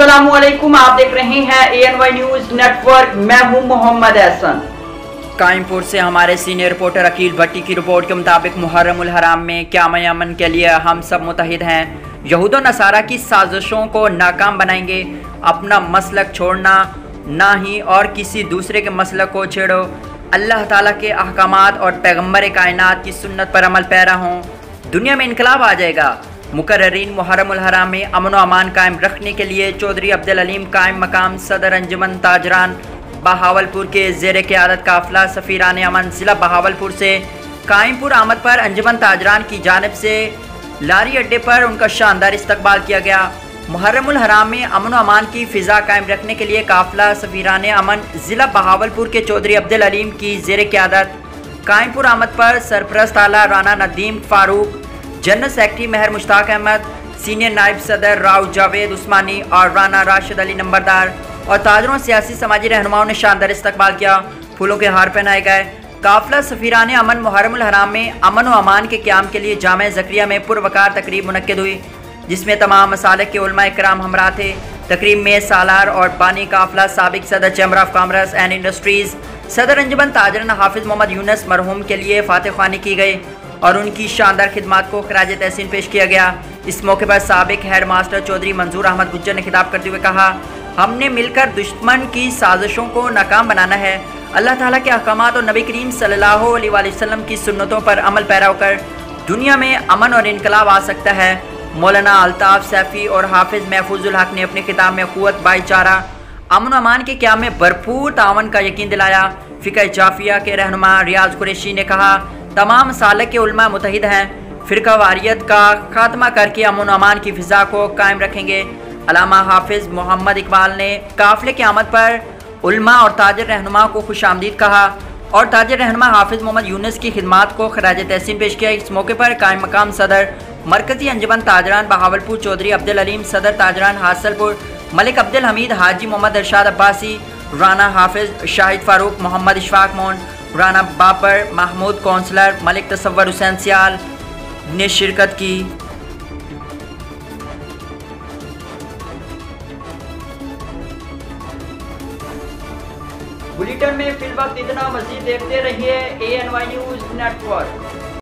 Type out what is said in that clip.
अस्सलामुअलैकुम, आप देख रहे हैं ANY न्यूज नेटवर्क। मैं हूं मोहम्मद एहसन। कायमपुर से हमारे सीनियर रिपोर्टर अकील भट्टी की रिपोर्ट के मुताबिक मुहर्रमुल हराम में क़याम अमन के लिए हम सब मुतहिद हैं। यहूद व नसारा की साजिशों को नाकाम बनाएंगे। अपना मसलक छोड़ना ना ही और किसी दूसरे के मसलक को छेड़ो। अल्लाह ताला के अहकामात और पैगम्बर कायनात की सुन्नत पर अमल पैरा हों। दुनिया में इनकलाब आ जाएगा। मुकर्ररीन मुहर्रमुल हराम में अमन व अमान कायम रखने के लिए चौधरी अब्दुल अलीम कायम मकाम सदर अंजुमन ताजरान बहावलपुर के ज़ेर क़यादत काफ़िला सफ़ीरान अमन ज़िला बहावलपुर से कायमपुर आमद पर अंजुमन ताजरान की जानिब से लारी अड्डे पर उनका शानदार इस्तकबाल किया गया। मुहर्रमुल हराम में अमन व अमान की फ़िज़ा कायम रखने के लिए काफ़िला सफ़ीरान अमन ज़िला बहावलपुर के चौधरी अब्दुल अलीम की ज़ेर क़यादत कायमपुर आमद पर सरपरस्त आला राना नदीम फ़ारूक, जनरल सेक्रेटरी महर मुश्ताक अहमद, सीनियर नायब सदर राव जावेद उस्मानी और राना राशिद अली नंबरदार और ताजरों सियासी समाजी रहनुमाओं ने शानदार इस्तकबाल किया। फूलों के हार पहनाए गए। काफ़िला सफ़ीरान अमन मुहर्रमुल हराम में अमन व अमान के क़याम के लिए जामे ज़करिया में पुरवकार तकरीब मुनक्किद हुई, जिसमें तमाम मसालिक के उलमा इकराम हमरा थे। तकरीब में सालार और बानी काफ़िला साबिक सदर chamber of commerce and industries सदर अंजुमन ताजरान हाफिज़ मोहम्मद यूनुस मरहूम के लिए फातिह ख़्वानी की गई और उनकी शानदार खिदमात को खराज तहसीन पेश किया गया। इस मौके पर साबिक हेड मास्टर चौधरी मंजूर अहमद गुज्जर ने खिताब करते हुए कहा, हमने मिलकर दुश्मन की साजिशों को नाकाम बनाना है। अल्लाह ताला के अहकामात और नबी करीम सल्लल्लाहु अलैहि वसल्लम की सुन्नतों पर अमल पैरा होकर दुनिया में अमन और इनकलाब आ सकता है। मौलाना अल्ताफ़ सैफ़ी और हाफिज़ महफूजुल हक ने अपने खिताब में क़ुव्वत भाईचारा अमन अमान के क़याम में भरपूर तावन का यकीन दिलाया। फ़िक़्ह जाफ़िया के रहनुमा रियाज कुरैशी ने कहा, तमाम सालक के उलमा मुतहिद हैं। फ़िरका वारियत का खात्मा करके अमन अमान की फ़िज़ा को कायम रखेंगे। अल्लामा हाफिज़ मोहम्मद इकबाल ने काफ़िले की आमद पर उलमा और ताजर रहनुमा को खुशामदीद कहा और ताजर रहनुमा हाफिज़ मोहम्मद यूनुस की खिदमात को खराज तहसीन पेश किया। इस मौके पर कायम मकाम सदर मरकज़ी अंजुमन ताजरान बहावलपुर चौधरी अब्दुल अलीम, सदर ताजरान हासलपुर मलिक अब्दुल हमीद, हाजी मोहम्मद इरशाद अब्बासी, राना हाफिज़ शाहिद फ़ारूक, मोहम्मद इशफाक मोन, राना बापर महमूद, कौंसलर मलिक तसव्वुर हुसैन सियाल ने शिरकत की। बुलेटिन में फिल वक्त इतना, मज़ीद देखते रहिए ANY न्यूज नेटवर्क।